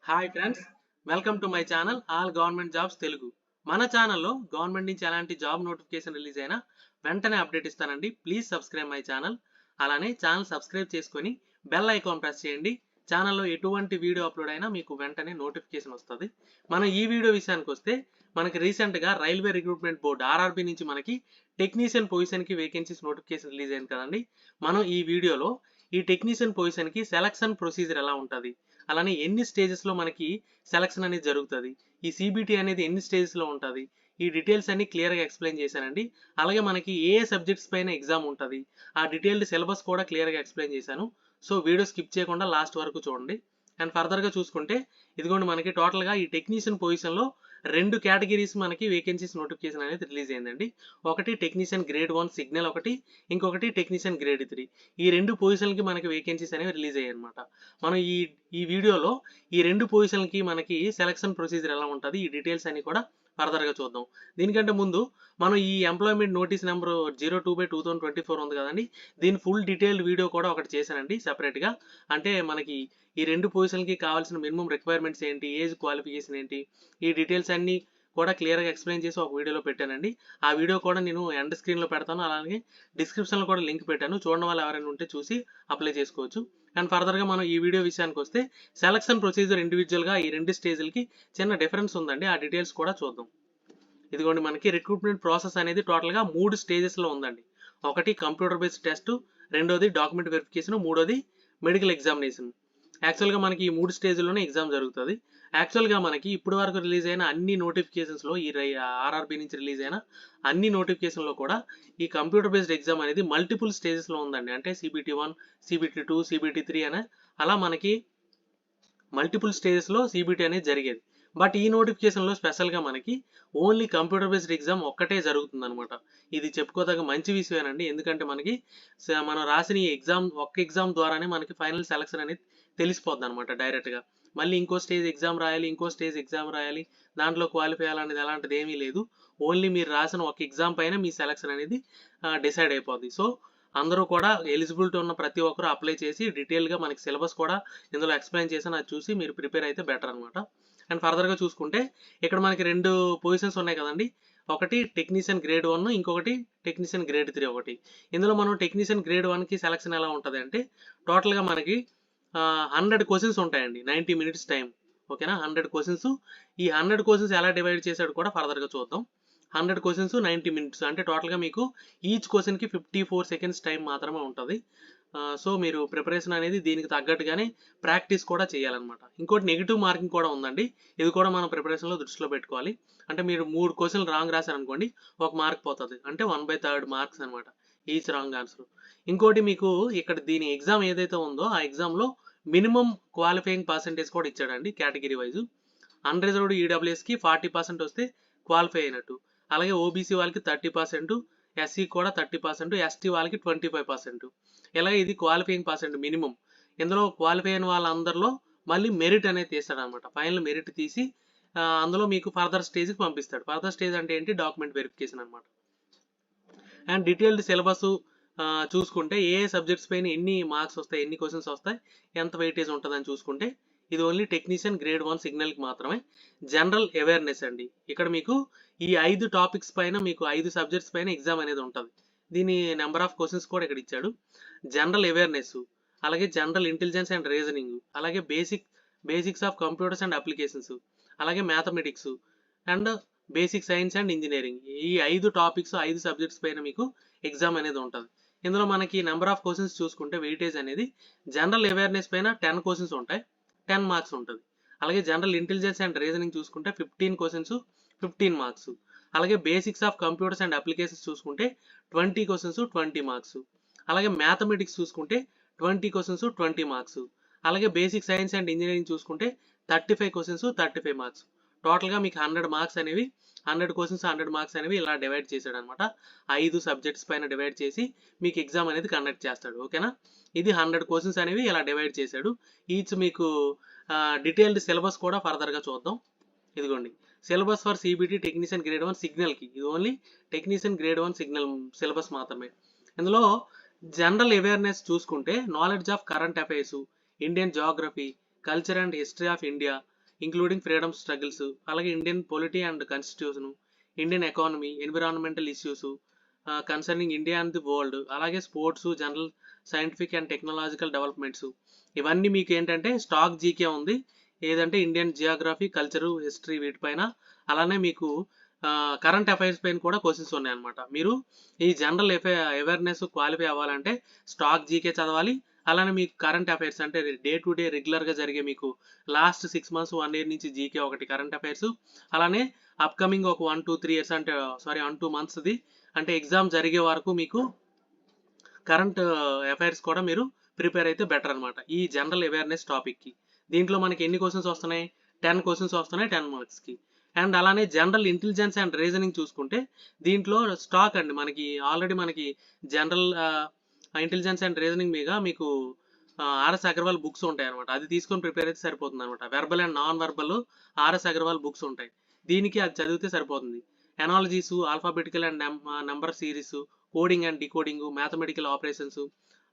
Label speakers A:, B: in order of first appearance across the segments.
A: Hi friends, welcome to my channel all government jobs Telugu. మన ఛానల్లో government నుంచి ఎలాంటి జాబ్ నోటిఫికేషన్ రిలీజ్ అయినా వెంటనే అప్డేట్ ఇస్తానండి. Please subscribe my channel. అలానే ఛానల్ సబ్స్క్రైబ్ చేసుకొని బెల్ ఐకాన్ ప్రెస్ చేయండి. ఛానల్లో ఎటువంటి వీడియో అప్లోడ్ అయినా మీకు వెంటనే నోటిఫికేషన్ వస్తుంది. మనం ఈ వీడియో విషయానికి వస్తే మనకి రీసెంట్గా రైల్వే రిక్రూట్మెంట్ బోర్డు ఆర్ఆర్బి నుంచి మనకి టెక్నీషియన్ పొజిషన్కి వేకెన్సీస్ నోటిఫికేషన్ రిలీజ్ అయింది కదండి. మనం ఈ వీడియోలో ఈ టెక్నీషియన్ పొజిషన్కి సెలక్షన్ ప్రొసీజర్ ఎలా ఉంటుంది, అలానే ఎన్ని స్టేజెస్లో మనకి సెలక్షన్ అనేది జరుగుతుంది, ఈ సిబిటి అనేది ఎన్ని స్టేజెస్లో ఉంటుంది, ఈ డీటెయిల్స్ అన్ని క్లియర్గా ఎక్స్ప్లెయిన్ చేశానండి. అలాగే మనకి ఏ సబ్జెక్ట్స్ పైన ఎగ్జామ్ ఉంటుంది, ఆ డీటెయిల్డ్ సిలబస్ కూడా క్లియర్గా ఎక్స్ప్లెయిన్ చేశాను. సో వీడియో స్కిప్ చేయకుండా లాస్ట్ వరకు చూడండి. అండ్ ఫర్దర్గా చూసుకుంటే ఇదిగోండి, మనకి టోటల్గా ఈ టెక్నీషియన్ పొజిషన్లో 2 కేటగిరీస్ మనకి వేకెన్సీస్ నోటిఫికేషన్ అనేది రిలీజ్ అయిందండి. ఒకటి టెక్నీషియన్ గ్రేడ్ 1 సిగ్నల్ ఒకటి, ఇంకొకటి టెక్నీషియన్ గ్రేడ్ 3. ఈ 2 పొజిషన్లకి మనకి వేకెన్సీస్ అనేవి రిలీజ్ అయ్యాయి అనమాట. మనం ఈ వీడియోలో ఈ 2 పొజిషన్లకి మనకి సెలక్షన్ ప్రొసీజర్ ఎలా ఉంటుంది, ఈ డీటెయిల్స్ అన్ని కూడా ఫర్దర్గా చూద్దాం. దీనికంటే ముందు మనం ఈ ఎంప్లాయ్మెంట్ నోటీస్ నెంబర్ 02/2024 ఉంది కదండి, దీని ఫుల్ డీటెయిల్డ్ వీడియో కూడా ఒకటి చేశానండి సెపరేట్గా. అంటే మనకి ఈ 2 పొజిషన్లకి కావాల్సిన మినిమం రిక్వైర్మెంట్స్ ఏంటి, ఏజ్ క్వాలిఫికేషన్ ఏంటి, ఈ డీటెయిల్స్ అన్ని కూడా క్లియర్గా ఎక్స్ప్లెయిన్ చేసి ఒక వీడియోలో పెట్టానండి. ఆ వీడియో కూడా నేను ఎండ్ స్క్రీన్లో పెడతాను, అలాగే డిస్క్రిప్షన్లో కూడా లింక్ పెట్టాను. చూడడం వాళ్ళు ఎవరైనా ఉంటే చూసి అప్లై చేసుకోవచ్చు. అండ్ ఫర్దర్గా మనం ఈ వీడియో విషయానికి వస్తే సెలక్షన్ ప్రొసీజర్ ఇండివిజువల్గా ఈ 2 స్టేజ్లకి చిన్న డిఫరెన్స్ ఉందండి. ఆ డీటెయిల్స్ కూడా చూద్దాం. ఇదిగోండి, మనకి రిక్రూట్మెంట్ ప్రాసెస్ అనేది టోటల్గా 3 స్టేజెస్లో ఉందండి. ఒకటి కంప్యూటర్ బేస్డ్ టెస్ట్, రెండోది డాక్యుమెంట్ వెరిఫికేషన్, మూడోది మెడికల్ ఎగ్జామినేషన్. యాక్చువల్గా మనకి ఈ 3 స్టేజ్లోనే ఎగ్జామ్ జరుగుతుంది. యాక్చువల్గా మనకి ఇప్పటి వరకు రిలీజ్ అయిన అన్ని నోటిఫికేషన్స్లో, ఈ ఆర్ఆర్బి నుంచి రిలీజ్ అయిన అన్ని నోటిఫికేషన్లో కూడా ఈ కంప్యూటర్ బేస్డ్ ఎగ్జామ్ అనేది మల్టిపుల్ స్టేజెస్లో ఉందండి. అంటే CBT1, CBT2, CBT3 అనే అలా మనకి మల్టిపుల్ స్టేజెస్లో CBT అనేది జరిగేది. బట్ ఈ నోటిఫికేషన్లో స్పెషల్గా మనకి ఓన్లీ కంప్యూటర్ బేస్డ్ ఎగ్జామ్ ఒక్కటే జరుగుతుంది అనమాట. ఇది చెప్పుకోదగ్గ మంచి విషయమేనండి. ఎందుకంటే మనకి మనం రాసిన ఈ ఒక్క ఎగ్జామ్ ద్వారానే మనకి ఫైనల్ సెలక్షన్ అనేది తెలిసిపోద్ది అనమాట డైరెక్ట్గా. మళ్ళీ ఇంకో స్టేజ్ ఎగ్జామ్ రాయాలి, దాంట్లో క్వాలిఫై అయ్యాలనేది అలాంటిది ఏమీ లేదు. ఓన్లీ మీరు రాసిన ఒక ఎగ్జామ్ పైన మీ సెలక్షన్ అనేది డిసైడ్ అయిపోద్ది. సో అందరూ కూడా ఎలిజిబిలిటీ ఉన్న ప్రతి ఒక్కరు అప్లై చేసి డీటెయిల్గా మనకి సిలబస్ కూడా ఇందులో ఎక్స్ప్లెయిన్ చేసి అది చూసి మీరు ప్రిపేర్ అయితే బెటర్ అనమాట. అండ్ ఫర్దర్గా చూసుకుంటే ఇక్కడ మనకి 2 పొజిషన్స్ ఉన్నాయి కదండి. ఒకటి టెక్నీషియన్ గ్రేడ్ 1, ఇంకొకటి టెక్నీషియన్ గ్రేడ్ 3 ఒకటి. ఇందులో మనం టెక్నీషియన్ గ్రేడ్ 1కి సెలక్షన్ ఎలా ఉంటుంది అంటే టోటల్గా మనకి 100 క్వశ్చన్స్ ఉంటాయండి, 90 minutes టైం. ఓకేనా, 100 క్వశ్చన్స్. ఈ 100 క్వశ్చన్స్ ఎలా డివైడ్ చేశాడు కూడా ఫర్దర్గా చూద్దాం. 100 క్వశ్చన్స్ 90 minutes అంటే టోటల్గా మీకు ఈచ్ క్వశ్చన్కి 54 seconds టైం మాత్రమే ఉంటుంది. సో మీరు ప్రిపరేషన్ అనేది దీనికి తగ్గట్టుగానే ప్రాక్టీస్ కూడా చేయాలన్నమాట. ఇంకోటి నెగిటివ్ మార్కింగ్ కూడా ఉందండి. ఇది కూడా మనం ప్రిపరేషన్లో దృష్టిలో పెట్టుకోవాలి. అంటే మీరు 3 క్వశ్చన్లు రాంగ్ రాశారనుకోండి, 1 మార్క్ పోతుంది. అంటే 1/3 మార్క్స్ అనమాట ఈచ్ రాంగ్ ఆన్సర్. ఇంకోటి మీకు ఇక్కడ దీని ఎగ్జామ్ ఏదైతే ఉందో ఆ ఎగ్జామ్లో మినిమం క్వాలిఫైయింగ్ పర్సెంటేజ్ కూడా ఇచ్చాడండి కేటగిరీ వైజ్. అన్రిజర్వ్డ్ ఈడబ్ల్యూఎస్కి 40% వస్తే క్వాలిఫై అయినట్టు, అలాగే ఓబీసీ వాళ్ళకి 30%, ఎస్సీ కూడా 30%, ఎస్టీ వాళ్ళకి 25%. ఇలా ఇది క్వాలిఫైయింగ్ పర్సెంట్ మినిమం. ఇందులో క్వాలిఫై అయిన వాళ్ళందరిలో మళ్ళీ మెరిట్ అనేది తీస్తాడు అనమాట. ఫైనల్ మెరిట్ తీసి అందులో మీకు ఫర్దర్ స్టేజ్కి పంపిస్తాడు. ఫర్దర్ స్టేజ్ అంటే ఏంటి, డాక్యుమెంట్ వెరిఫికేషన్ అనమాట. అండ్ డీటెయిల్డ్ సిలబస్ చూసుకుంటే ఏ సబ్జెక్ట్స్ పైన ఎన్ని మార్క్స్ వస్తాయి, ఎన్ని క్వశ్చన్స్ వస్తాయి, ఎంత వెయిటేజ్ ఉంటుందని చూసుకుంటే ఇది ఓన్లీ టెక్నీషియన్ గ్రేడ్ 1 సిగ్నల్కి మాత్రమే. జనరల్ అవేర్నెస్ అండి. ఇక్కడ మీకు ఈ 5 టాపిక్స్ పైన మీకు 5 సబ్జెక్ట్స్ పైన ఎగ్జామ్ అనేది ఉంటుంది. దీని నెంబర్ ఆఫ్ క్వశ్చన్స్ కూడా ఇక్కడ ఇచ్చాడు. జనరల్ అవేర్నెస్, అలాగే జనరల్ ఇంటెలిజెన్స్ అండ్ రీజనింగ్, అలాగే basics of computers and applications, అలాగే mathematics and basic science and engineering. ఈ 5 టాపిక్స్ 5 సబ్జెక్ట్స్ పైన మీకు ఎగ్జామ్ అనేది ఉంటుంది. ఇందులో మనకి నెంబర్ ఆఫ్ క్వశ్చన్స్ చూసుకుంటే వెయిటేజ్ అనేది జనరల్ అవేర్నెస్ పైన 10 క్వశ్చన్స్ ఉంటాయి, 10 మార్క్స్ ఉంటుంది. అలాగే జనరల్ ఇంటెలిజెన్స్ అండ్ రీజనింగ్ చూసుకుంటే 15 క్వశ్చన్స్, 15 మార్క్స్. అలాగే basics of computers and applications చూసుకుంటే 20 క్వశ్చన్స్, 20 మార్క్స్. అలాగే మ్యాథమెటిక్స్ చూసుకుంటే 20 క్వశ్చన్స్, 20 మార్క్స్. అలాగే బేసిక్ సైన్స్ అండ్ ఇంజనీరింగ్ చూసుకుంటే 35 క్వశ్చన్స్, 35 మార్క్స్. టోటల్గా మీకు 100 మార్క్స్ అనేవి, 100 క్వశ్చన్స్ 100 మార్క్స్ అనేవి ఇలా డివైడ్ చేశాడు అనమాట. 5 సబ్జెక్ట్స్ పైన డివైడ్ చేసి మీకు ఎగ్జామ్ అనేది కండక్ట్ చేస్తాడు. ఓకేనా, ఇది 100 క్వశ్చన్స్ అనేవి ఇలా డివైడ్ చేశాడు. ఈచ్ మీకు డీటెయిల్డ్ సిలబస్ కూడా ఫర్దర్గా చూద్దాం. ఇదిగోండి, syllabus for CBT technician grade 1 సిగ్నల్కి ఇది only technician grade 1 signal syllabus మాత్రమే. ఇందులో జనరల్ అవేర్నెస్ చూసుకుంటే knowledge of current affairs, Indian geography, culture and history of India, including freedom struggles, అలాగే Indian polity and constitution, Indian economy, environmental issues concerning India and the world, అలాగే sports, general scientific and technological developments. ఇవన్నీ మీకు ఏంటంటే stock GK ఉంది, ఏదంటే Indian Geography, culture, history వీటిపైన. అలానే మీకు కరెంట్ అఫైర్స్ పైన కూడా క్వశ్చన్స్ ఉన్నాయన్నమాట. మీరు ఈ జనరల్ అవేర్నెస్ క్వాలిఫై అవ్వాలంటే స్టాక్ జీకే చదవాలి. అలానే మీకు కరెంట్ అఫైర్స్ అంటే డే టు డే రెగ్యులర్గా జరిగే మీకు లాస్ట్ 6 months 1 year నుంచి జీకే ఒకటి కరెంట్ అఫైర్స్, అలానే అప్కమింగ్ ఒక 1-2-3 years అంటే 1-2 monthsది అంటే ఎగ్జామ్ జరిగే వరకు మీకు కరెంట్ అఫైర్స్ కూడా మీరు ప్రిపేర్ అయితే బెటర్ అనమాట ఈ జనరల్ అవేర్నెస్ టాపిక్కి. దీంట్లో మనకి ఎన్ని క్వశ్చన్స్ వస్తున్నాయి? 10 క్వశ్చన్స్ వస్తున్నాయి 10 మార్క్స్కి. అండ్ అలానే జనరల్ ఇంటెలిజెన్స్ అండ్ రీజనింగ్ చూసుకుంటే దీంట్లో స్టాక్ అండి మనకి ఆల్రెడీ మనకి జనరల్ ఇంటెలిజెన్స్ అండ్ రీజనింగ్ మీద మీకు ఆర్ఎస్ అగర్వాల్ బుక్స్ ఉంటాయి అనమాట. అది తీసుకొని ప్రిపేర్ అయితే సరిపోతుంది అనమాట. Verbal and non verbal RS Agarwal books ఉంటాయి, దీనికి అది చదివితే సరిపోతుంది. Analogies, alphabetical and number series, coding and decoding, mathematical operations,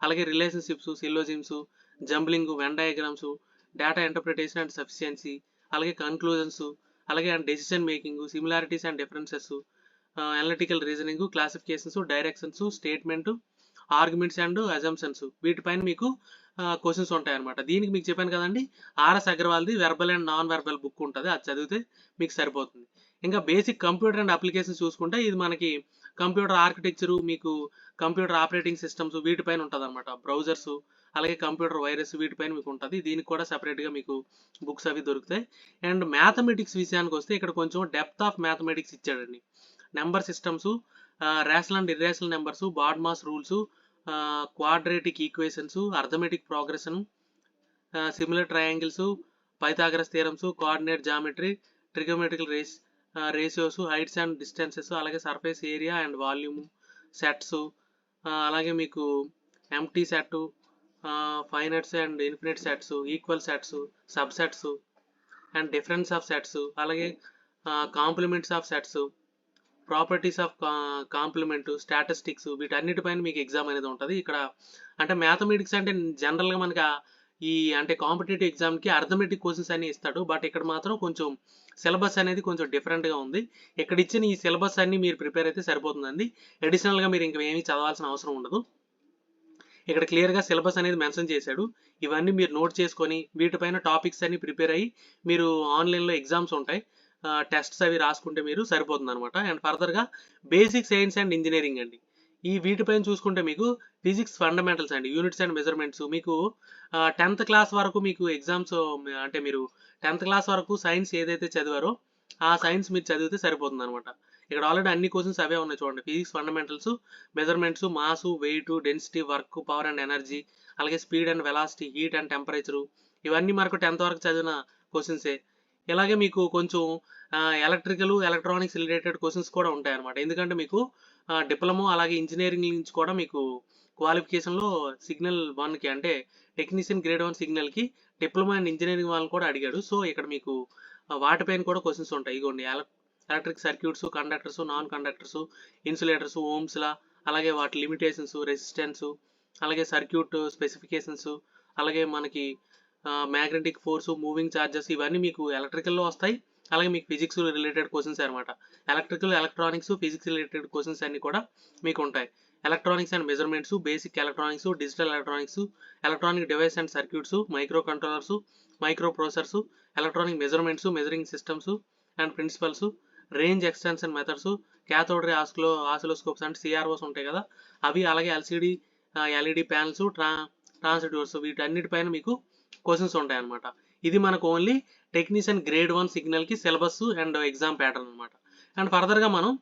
A: అలాగే relationships, syllogisms, jumbling, Venn diagrams, data interpretation and sufficiency, అలాగే కన్క్లూజన్స్, అలాగే and decision making, similarities and differences, analytical reasoning, classifications, directions, statement, arguments and assumptions వీటిపైన మీకు questions ఉంటాయి అనమాట. దీనికి మీకు చెప్పాను కదండి, ఆర్ఎస్ అగర్వాల్ది verbal and non verbal book ఉంటుంది, అది చదివితే మీకు సరిపోతుంది. ఇంకా బేసిక్ కంప్యూటర్ అండ్ అప్లికేషన్స్ చూసుకుంటే ఇది మనకి కంప్యూటర్ ఆర్కిటెక్చరు, మీకు కంప్యూటర్ ఆపరేటింగ్ సిస్టమ్స్ వీటిపైన ఉంటుంది అనమాట. బ్రౌజర్స్, అలాగే కంప్యూటర్ వైరస్ వీటిపైన మీకు ఉంటుంది. దీనికి కూడా సపరేట్గా మీకు బుక్స్ అవి దొరుకుతాయి. అండ్ మ్యాథమెటిక్స్ విషయానికి వస్తే ఇక్కడ కొంచెం డెప్త్ ఆఫ్ మ్యాథమెటిక్స్ ఇచ్చాడండి. Number systems, rational and irrational numbers, BODMAS rules, quadratic equations, arithmetic progression, similar triangles, Pythagoras theorems, coordinate geometry, trigonometrical ratios, heights and distances, అలాగే surface area and volume, sets, అలాగే మీకు empty set, finite and infinite sets, equal sets, subsets and difference of sets, అలాగే complements of sets, properties of complement, statistics వీటన్నిటిపైన మీకు exam అనేది ఉంటుంది ఇక్కడ. అంటే మ్యాథమెటిక్స్ అంటే జనరల్గా మనకి ఈ అంటే కాంపిటేటివ్ ఎగ్జామ్కి అర్థమెటిక్ క్వశ్చన్స్ అన్ని ఇస్తాడు, బట్ ఇక్కడ మాత్రం కొంచెం సిలబస్ అనేది కొంచెం డిఫరెంట్గా ఉంది. ఇక్కడ ఇచ్చిన ఈ సిలబస్ అన్ని మీరు ప్రిపేర్ అయితే సరిపోతుందండి. అడిషనల్గా మీరు ఇంకా ఏమీ చదవాల్సిన అవసరం ఉండదు. ఇక్కడ క్లియర్గా సిలబస్ అనేది మెన్షన్ చేశాడు. ఇవన్నీ మీరు నోట్ చేసుకొని వీటిపైన టాపిక్స్ అన్ని ప్రిపేర్ అయ్యి మీరు ఆన్లైన్లో ఎగ్జామ్స్ ఉంటాయి, టెస్ట్స్ అవి రాసుకుంటే మీరు సరిపోతుంది అనమాట. అండ్ ఫర్దర్గా బేసిక్ సైన్స్ అండ్ ఇంజనీరింగ్ అండి, ఈ వీటిపైన చూసుకుంటే మీకు ఫిజిక్స్ ఫండమెంటల్స్ అండి, యూనిట్స్ అండ్ మెజర్మెంట్స్, మీకు 10th క్లాస్ వరకు మీకు ఎగ్జామ్స్ అంటే మీరు 10th క్లాస్ వరకు సైన్స్ ఏదైతే చదివారో ఆ సైన్స్ మీరు చదివితే సరిపోతుంది అనమాట. ఇక్కడ ఆల్రెడీ అన్ని క్వశ్చన్స్ అవే ఉన్నాయి చూడండి. Physics fundamentals, measurements, mass, weight, density, work, power and energy, అలాగే speed and velocity, heat and temperature, ఇవన్నీ మనకు 10th వరకు చదివిన క్వశ్చన్సే. ఇలాగే మీకు కొంచెం ఎలక్ట్రికల్, ఎలక్ట్రానిక్స్ రిలేటెడ్ క్వశ్చన్స్ కూడా ఉంటాయి అనమాట. ఎందుకంటే మీకు డిప్లొమా అలాగే ఇంజనీరింగ్ నుంచి కూడా మీకు క్వాలిఫికేషన్లో సిగ్నల్ 1కి అంటే టెక్నీషియన్ గ్రేడ్ 1 సిగ్నల్కి డిప్లొమా అండ్ ఇంజనీరింగ్ వాళ్ళని కూడా అడిగాడు. సో ఇక్కడ మీకు వాటిపైన కూడా క్వశ్చన్స్ ఉంటాయి. ఇగోండి electric circuits, conductors, non conductors, insulators, Ohm's law, అలాగే వాటి లిమిటేషన్స్, రెసిస్టెన్స్, అలాగే సర్క్యూట్ స్పెసిఫికేషన్స్, అలాగే మనకి మ్యాగ్నెటిక్ ఫోర్స్, మూవింగ్ ఛార్జెస్, ఇవన్నీ మీకు ఎలక్ట్రికల్లో వస్తాయి. అలాగే మీకు ఫిజిక్స్ రిలేటెడ్ క్వశ్చన్స్ అనమాట. Electrical, electronics, physics related questions అన్ని కూడా మీకు ఉంటాయి. Electronics and measurements, basic electronics, digital electronics, electronic device and circuits, microcontrollers, microprocessors, electronic measurements, measuring systems and principles, range extension methods, cathode ray oscilloscopes అంటే CROs ఉంటాయి కదా అవి, అలాగే LCD, LED panels, transistors వీటన్నిటిపైన మీకు questions ఉంటాయి అనమాట. ఇది మనకు ఓన్లీ టెక్నీషియన్ గ్రేడ్ 1 సిగ్నల్కి సిలబస్ అండ్ ఎగ్జామ్ ప్యాటర్న్ అనమాట. అండ్ ఫర్దర్గా మనం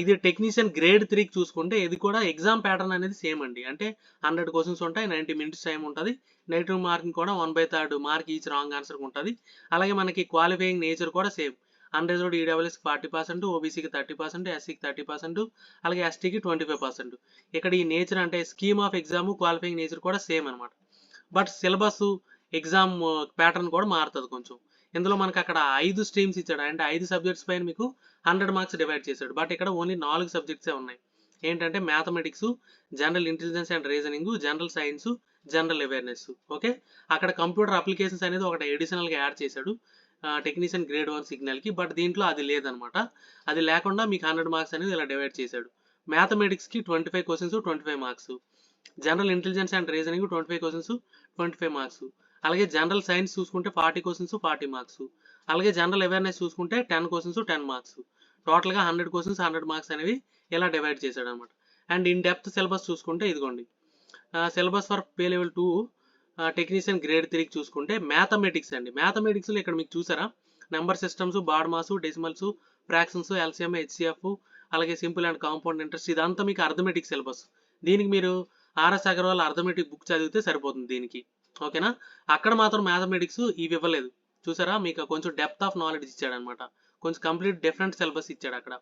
A: ఇది టెక్నీషియన్ గ్రేడ్ 3కి చూసుకుంటే ఇది కూడా ఎగ్జామ్ ప్యాటర్న్ అనేది సేమ్ అండి. అంటే 100 క్వశ్చన్స్ ఉంటాయి, 90 minutes టైం ఉంటుంది, నెగిటివ్ మార్కింగ్ కూడా 1/3 మార్క్ ఈచ్ రాంగ్ ఆన్సర్కి ఉంటుంది. అలాగే మనకి క్వాలిఫైయింగ్ నేచర్ కూడా సేమ్. అన్రిజర్వ్డ్ ఈడబ్ల్యూఎస్కి 40%, ఓబీసీకి 30%, ఎస్సీకి 30%, అలాగే ఎస్టీకి 25%. ఇక్కడ ఈ నేచర్ అంటే scheme of exam, qualifying nature కూడా సేమ్ అనమాట. బట్ సిలబస్, ఎగ్జామ్ ప్యాటర్న్ కూడా మారుతుంది కొంచెం. ఇందులో మనకు అక్కడ 5 స్ట్రీమ్స్ ఇచ్చాడు, అంటే 5 సబ్జెక్ట్స్ పైన మీకు 100 మార్క్స్ డివైడ్ చేశాడు. బట్ ఇక్కడ ఓన్లీ 4 సబ్జెక్ట్సే ఉన్నాయి. ఏంటంటే mathematics, general intelligence and reasoning, general science, general awareness. Okay, అక్కడ కంప్యూటర్ అప్లికేషన్స్ అనేది ఒకటి అడిషనల్గా యాడ్ చేశాడు టెక్నీషియన్ గ్రేడ్ 1 సిగ్నల్కి. బట్ దీంట్లో అది లేదనమాట. అది లేకుండా మీకు 100 మార్క్స్ అనేది ఇలా డివైడ్ చేశాడు. మ్యాథమెటిక్స్కి 25 questions 25 marks, general intelligence and reasoning 25 questions 25 marks, అలాగే జనరల్ సైన్స్ చూసుకుంటే 40 క్వశ్చన్స్ 40 మార్క్స్, అలాగే జనరల్ అవేర్నెస్ చూసుకుంటే 10 క్వశ్చన్స్ 10 మార్క్స్. టోటల్గా 100 క్వశ్చన్స్ 100 మార్క్స్ అనేవి ఇలా డివైడ్ చేశాడు అనమాట. అండ్ ఇన్ డెప్త్ సిలబస్ చూసుకుంటే ఇదిగోండి, syllabus for pay level 2 technician grade 3కి చూసుకుంటే మ్యాథమెటిక్స్ అండి. మ్యాథమెటిక్స్లో ఇక్కడ మీకు చూసారా, number systems, BODMAS, decimals, fractions, LCM, HCF, అలాగే సింపుల్ అండ్ కాంపౌండ్ ఇంట్రెస్ట్, ఇదంతా మీకు అర్థమెటిక్ సిలబస్. దీనికి మీరు ఆర్ఎస్ అగర్వాల్ అర్థమెటిక్ బుక్ చదివితే సరిపోతుంది దీనికి. ఓకేనా, అక్కడ మాత్రం మ్యాథమెటిక్స్ ఇవి ఇవ్వలేదు. చూసారా, మీకు కొంచెం డెప్త్ ఆఫ్ నాలెడ్జ్ ఇచ్చాడు అనమాట, కొంచెం కంప్లీట్ డిఫరెంట్ సిలబస్ ఇచ్చాడు అక్కడ.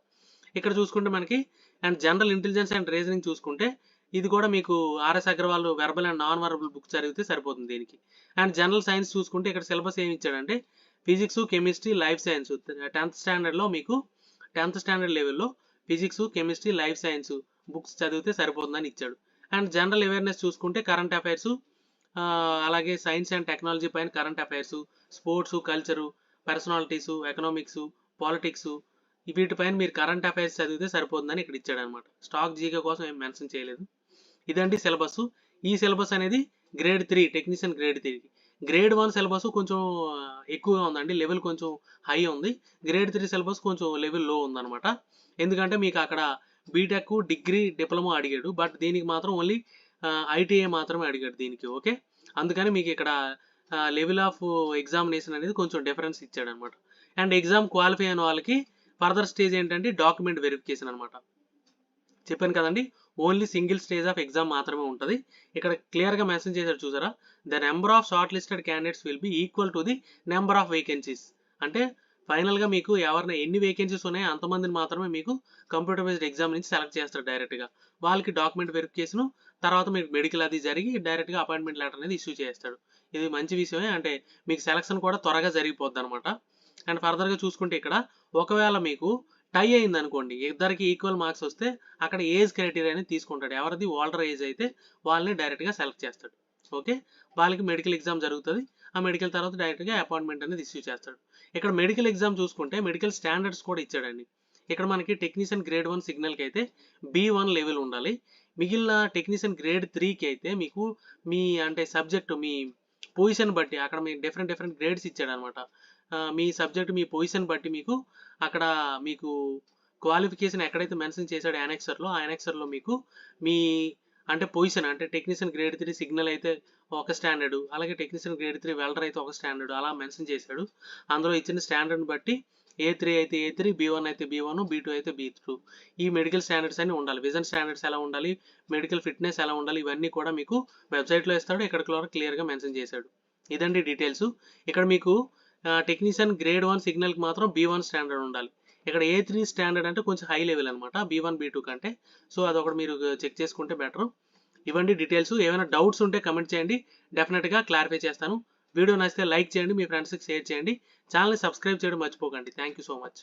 A: ఇక్కడ చూసుకుంటే మనకి and general intelligence and reasoning చూసుకుంటే ఇది కూడా మీకు RS Agarwal verbal and non verbal book చదివితే సరిపోతుంది దీనికి. అండ్ జనరల్ సైన్స్ చూసుకుంటే ఇక్కడ సిలబస్ ఏమి ఇచ్చాడంటే physics, chemistry, life science 10th స్టాండర్డ్లో మీకు 10th స్టాండర్డ్ లెవెల్లో physics, chemistry, life science books చదివితే సరిపోతుందని ఇచ్చాడు. అండ్ జనరల్ అవేర్నెస్ చూసుకుంటే కరెంట్ అఫైర్స్, అలాగే సైన్స్ అండ్ టెక్నాలజీ పైన current affairs, sports, culture, personalities, economics, politics, వీటిపైన మీరు కరెంట్ అఫైర్స్ చదివితే సరిపోతుందని ఇక్కడ ఇచ్చాడు అనమాట. స్టాక్ జీకే కోసం ఏం మెన్షన్ చేయలేదు. ఇదండి సిలబస్. ఈ సిలబస్ అనేది గ్రేడ్ 3 టెక్నీషియన్ గ్రేడ్ 3కి. గ్రేడ్ 1 సిలబస్ కొంచెం ఎక్కువగా ఉందండి, లెవెల్ కొంచెం హై ఉంది. గ్రేడ్ 3 సిలబస్ కొంచెం లెవెల్ లో ఉందన్నమాట. ఎందుకంటే మీకు అక్కడ బీటెక్, డిగ్రీ, డిప్లొమా అడిగాడు, బట్ దీనికి మాత్రం ఓన్లీ ఐటీఐ మాత్రమే అడిగాడు దీనికి. ఓకే, అందుకని మీకు ఇక్కడ లెవెల్ ఆఫ్ ఎగ్జామినేషన్ అనేది కొంచెం డిఫరెన్స్ ఇచ్చాడు అనమాట. అండ్ ఎగ్జామ్ క్వాలిఫై అయిన వాళ్ళకి ఫర్దర్ స్టేజ్ ఏంటంటే డాక్యుమెంట్ వెరిఫికేషన్ అనమాట. చెప్పాను కదండి, only single stage of exam మాత్రమే ఉంటుంది. ఇక్కడ క్లియర్గా మెన్షన్ చేశారు చూసారా, the number of short listed candidates will be equal to the number of vacancies. అంటే ఫైనల్గా మీకు ఎవరైనా ఎన్ని వేకెన్సీస్ ఉన్నాయో అంతమందిని మాత్రమే మీకు కంప్యూటర్ బేస్డ్ ఎగ్జామ్ నుంచి సెలెక్ట్ చేస్తారు డైరెక్ట్గా. వాళ్ళకి డాక్యుమెంట్ వెరిఫికేషన్, తర్వాత మీకు మెడికల్ అది జరిగి డైరెక్ట్గా అపాయింట్మెంట్ లెటర్ అనేది ఇష్యూ చేస్తాడు. ఇది మంచి విషయమే, అంటే మీకు సెలక్షన్ కూడా త్వరగా జరిగిపోద్ది అనమాట. అండ్ ఫర్దర్గా చూసుకుంటే ఇక్కడ ఒకవేళ మీకు టై అయింది అనుకోండి, ఇద్దరికి ఈక్వల్ మార్క్స్ వస్తే అక్కడ ఏజ్ క్రైటీరియా అనేది తీసుకుంటాడు. ఎవరిది ఓల్డర్ ఏజ్ అయితే వాళ్ళని డైరెక్ట్గా సెలెక్ట్ చేస్తాడు. ఓకే, వాళ్ళకి మెడికల్ ఎగ్జామ్ జరుగుతుంది. ఆ మెడికల్ తర్వాత డైరెక్ట్గా అపాయింట్మెంట్ అనేది ఇష్యూ చేస్తాడు. ఇక్కడ మెడికల్ ఎగ్జామ్ చూసుకుంటే మెడికల్ స్టాండర్డ్స్ కూడా ఇచ్చాడండి. ఇక్కడ మనకి టెక్నీషియన్ గ్రేడ్ 1 సిగ్నల్కి అయితే B1 లెవెల్ ఉండాలి. మిగిలిన టెక్నీషియన్ గ్రేడ్ 3కి అయితే మీకు మీ అంటే సబ్జెక్టు మీ పొజిషన్ బట్టి అక్కడ మీకు డిఫరెంట్ గ్రేడ్స్ ఇచ్చాడు అనమాట. మీ సబ్జెక్ట్ మీ పొజిషన్ బట్టి మీకు అక్కడ మీకు క్వాలిఫికేషన్ ఎక్కడైతే మెన్షన్ చేశాడో యానెక్సర్లో, ఆ యానెక్సర్లో మీకు మీ అంటే పొజిషన్ అంటే టెక్నీషియన్ గ్రేడ్ 3 సిగ్నల్ అయితే ఒక స్టాండర్డు, అలాగే టెక్నీషియన్ గ్రేడ్ 3 వెల్డర్ అయితే ఒక స్టాండర్డు, అలా మెన్షన్ చేశాడు. అందులో ఇచ్చిన స్టాండర్డ్ని బట్టి A3 అయితే A3, B1 అయితే B1, B2 అయితే B2, ఈ మెడికల్ స్టాండర్డ్స్ అన్ని ఉండాలి. విజన్ స్టాండర్డ్స్ ఎలా ఉండాలి, మెడికల్ ఫిట్నెస్ ఎలా ఉండాలి, ఇవన్నీ కూడా మీకు వెబ్సైట్లో ఇస్తాడు. ఇక్కడ క్లియర్గా మెన్షన్ చేశాడు. ఇదండి డీటెయిల్స్. ఇక్కడ మీకు టెక్నీషియన్ గ్రేడ్ 1 సిగ్నల్కి మాత్రం B1 స్టాండర్డ్ ఉండాలి. ఇక్కడ A3 స్టాండర్డ్ అంటే కొంచెం హై లెవెల్ అనమాట B1, B2 కంటే. సో అదొకటి మీరు చెక్ చేసుకుంటే బెటర్. ఇవ్వండి డీటెయిల్స్. ఏమైనా డౌట్స్ ఉంటే కమెంట్ చేయండి, డెఫినెట్గా క్లారిఫై చేస్తాను. వీడియో నచ్చితే లైక్ చేయండి, మీ ఫ్రెండ్స్కి షేర్ చేయండి. ఛానల్ని సబ్స్క్రైబ్ చేయడం మర్చిపోకండి. Thank you so much.